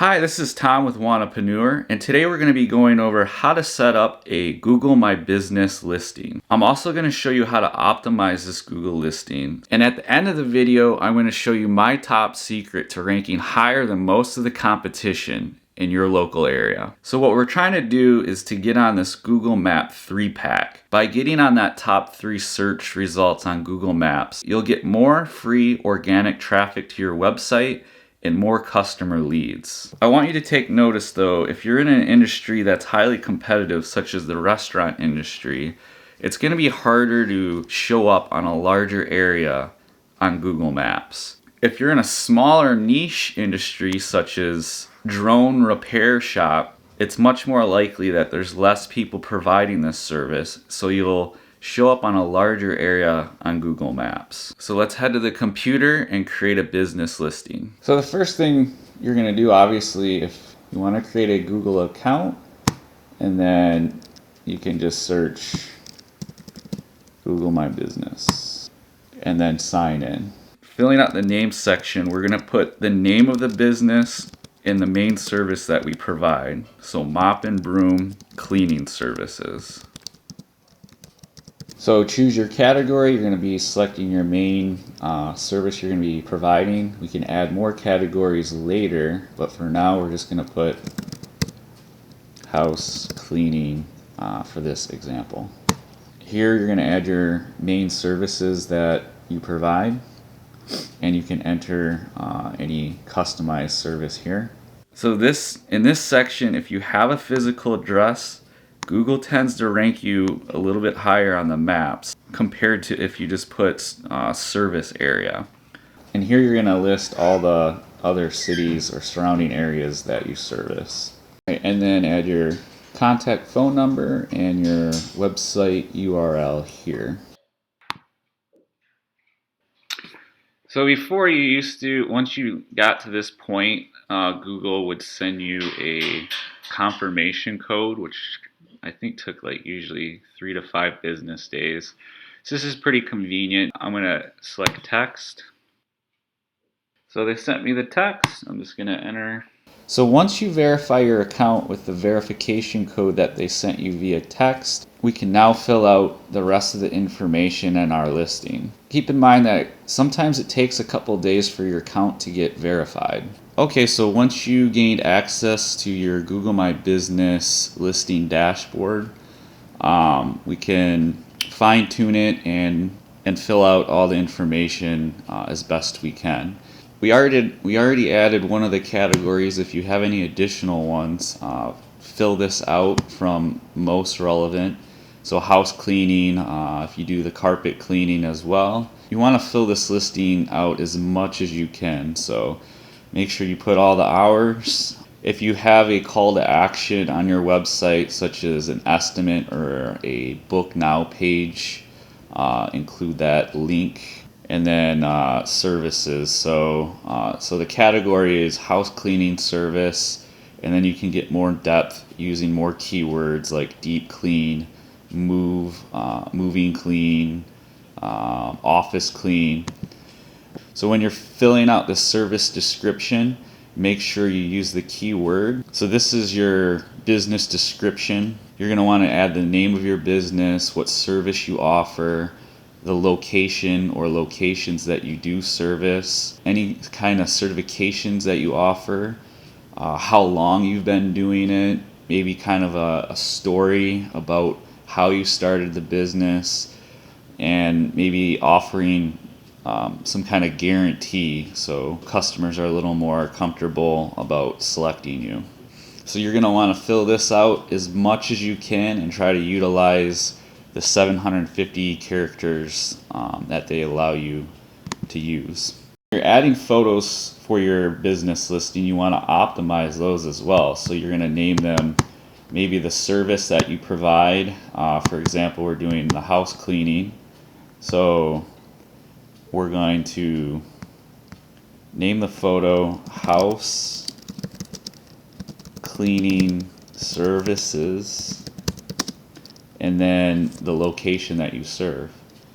Hi, this is Tom with Wannapreneur, and today we're going to be going over how to set up a Google My Business listing. I'm also going to show you how to optimize this Google listing. And at the end of the video, I'm going to show you my top secret to ranking higher than most of the competition in your local area. So what we're trying to do is to get on this Google Map 3-pack. By getting on that top 3 search results on Google Maps, you'll get more free organic traffic to your website and more customer leads. I want you to take notice though, if you're in an industry that's highly competitive, such as the restaurant industry, it's gonna be harder to show up on a larger area on Google Maps. If you're in a smaller niche industry, such as drone repair shop, it's much more likely that there's less people providing this service, so you'll show up on a larger area on Google Maps. So let's head to the computer and create a business listing. So the first thing you're gonna do, obviously, if you wanna create a Google account, and then you can just search Google My Business and then sign in. Filling out the name section, we're gonna put the name of the business and the main service that we provide. So mop and broom cleaning services. So choose your category. You're going to be selecting your main service you're going to be providing. We can add more categories later, but for now we're just going to put house cleaning for this example. Here you're going to add your main services that you provide, and you can enter any customized service here. So in this section, if you have a physical address, Google tends to rank you a little bit higher on the maps compared to if you just put service area. And here you're going to list all the other cities or surrounding areas that you service. Right, and then add your contact phone number and your website URL here. So before, you used to, once you got to this point, Google would send you a confirmation code, which I think took like usually 3 to 5 business days. So this is pretty convenient. I'm going to select text. So they sent me the text. I'm just going to enter. So once you verify your account with the verification code that they sent you via text, we can now fill out the rest of the information in our listing. Keep in mind that sometimes it takes a couple days for your account to get verified. Okay, so once you gained access to your Google My Business listing dashboard, we can fine tune it and fill out all the information as best we can. We already added one of the categories. If you have any additional ones, fill this out from most relevant. So house cleaning, if you do the carpet cleaning as well. You want to fill this listing out as much as you can. So make sure you put all the hours. If you have a call to action on your website, such as an estimate or a book now page, include that link. And then services. So the category is house cleaning service, and then you can get more depth using more keywords like deep clean, moving clean, office clean. So when you're filling out the service description, make sure you use the keyword. So this is your business description. You're going to want to add the name of your business, what service you offer, the location or locations that you do service, any kind of certifications that you offer, how long you've been doing it, maybe kind of a story about how you started the business, and maybe offering some kind of guarantee so customers are a little more comfortable about selecting you. So you're going to want to fill this out as much as you can and try to utilize the 750 characters that they allow you to use. If you're adding photos for your business listing, you want to optimize those as well. So you're going to name them maybe the service that you provide. For example, we're doing the house cleaning. So we're going to name the photo house cleaning services, and then the location that you serve.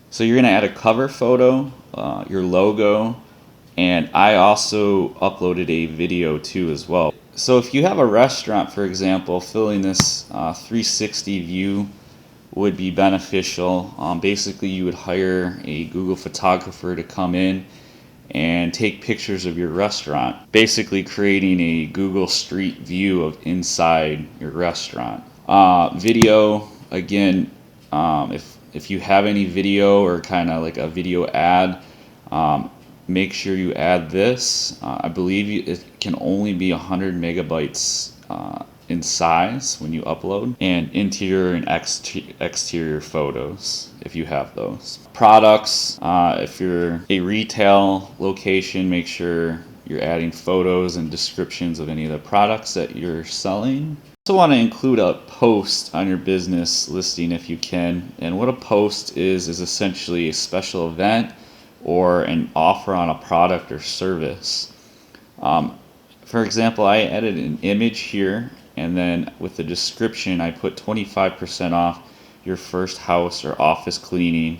So you're going to add a cover photo, your logo, and I also uploaded a video too as well. So if you have a restaurant, for example, filling this 360 view would be beneficial. Basically, you would hire a Google photographer to come in and take pictures of your restaurant, basically creating a Google Street view of inside your restaurant. Video, again, if you have any video or kind of like a video ad, make sure you add this. I believe it can only be 100 megabytes in size when you upload, and interior and exterior photos if you have those. Products, if you're a retail location, make sure you're adding photos and descriptions of any of the products that you're selling. You also want to include a post on your business listing if you can. And what a post is essentially a special event or an offer on a product or service. For example, I added an image here, and then with the description I put 25% off your first house or office cleaning,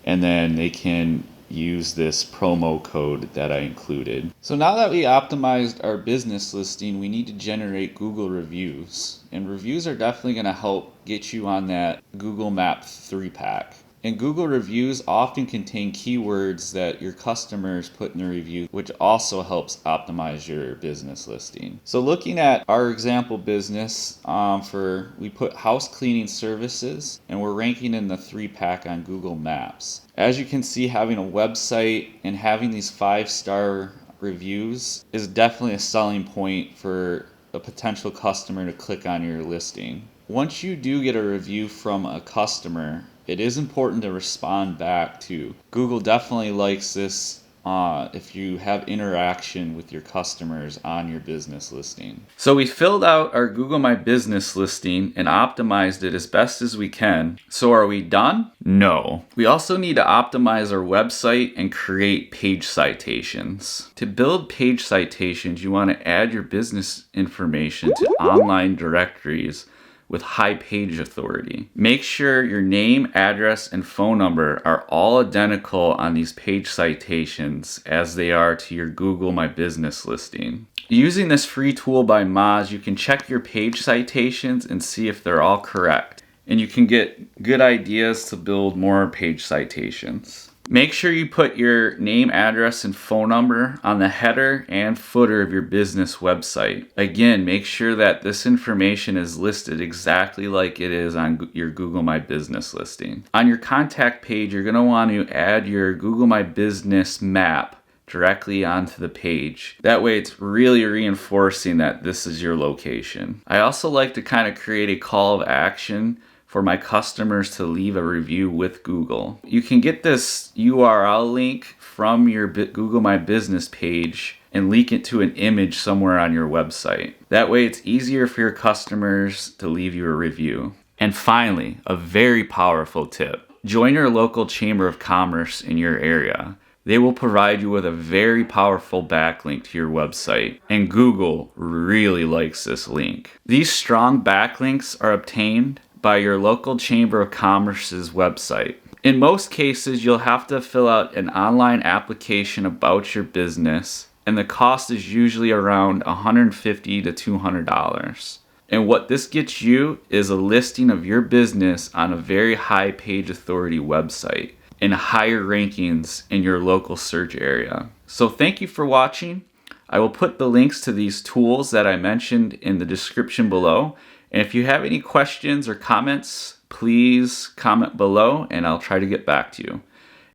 and then they can use this promo code that I included. So now that we optimized our business listing, we need to generate Google reviews. And reviews are definitely going to help get you on that Google Map 3-pack. And Google reviews often contain keywords that your customers put in their review, which also helps optimize your business listing. So looking at our example business, we put house cleaning services, and we're ranking in the 3-pack on Google Maps. As you can see, having a website and having these 5-star reviews is definitely a selling point for a potential customer to click on your listing. Once you do get a review from a customer, it is important to respond back to. Google definitely likes this if you have interaction with your customers on your business listing. So we filled out our Google My Business listing and optimized it as best as we can. So are we done? No. We also need to optimize our website and create page citations. To build page citations, you want to add your business information to online directories with high page authority. Make sure your name, address, and phone number are all identical on these page citations as they are to your Google My Business listing. Using this free tool by Moz, you can check your page citations and see if they're all correct. And you can get good ideas to build more page citations. Make sure you put your name, address, and phone number on the header and footer of your business website. Again, make sure that this information is listed exactly like it is on your Google My Business listing. On your contact page, you're going to want to add your Google My Business map directly onto the page. That way it's really reinforcing that this is your location. I also like to kind of create a call of action for my customers to leave a review with Google. You can get this URL link from your Google My Business page and link it to an image somewhere on your website. That way it's easier for your customers to leave you a review. And finally, a very powerful tip. Join your local Chamber of Commerce in your area. They will provide you with a very powerful backlink to your website, and Google really likes this link. These strong backlinks are obtained by your local Chamber of Commerce's website. In most cases, you'll have to fill out an online application about your business, and the cost is usually around $150 to $200. And what this gets you is a listing of your business on a very high page authority website and higher rankings in your local search area. So thank you for watching. I will put the links to these tools that I mentioned in the description below. And if you have any questions or comments, please comment below and I'll try to get back to you.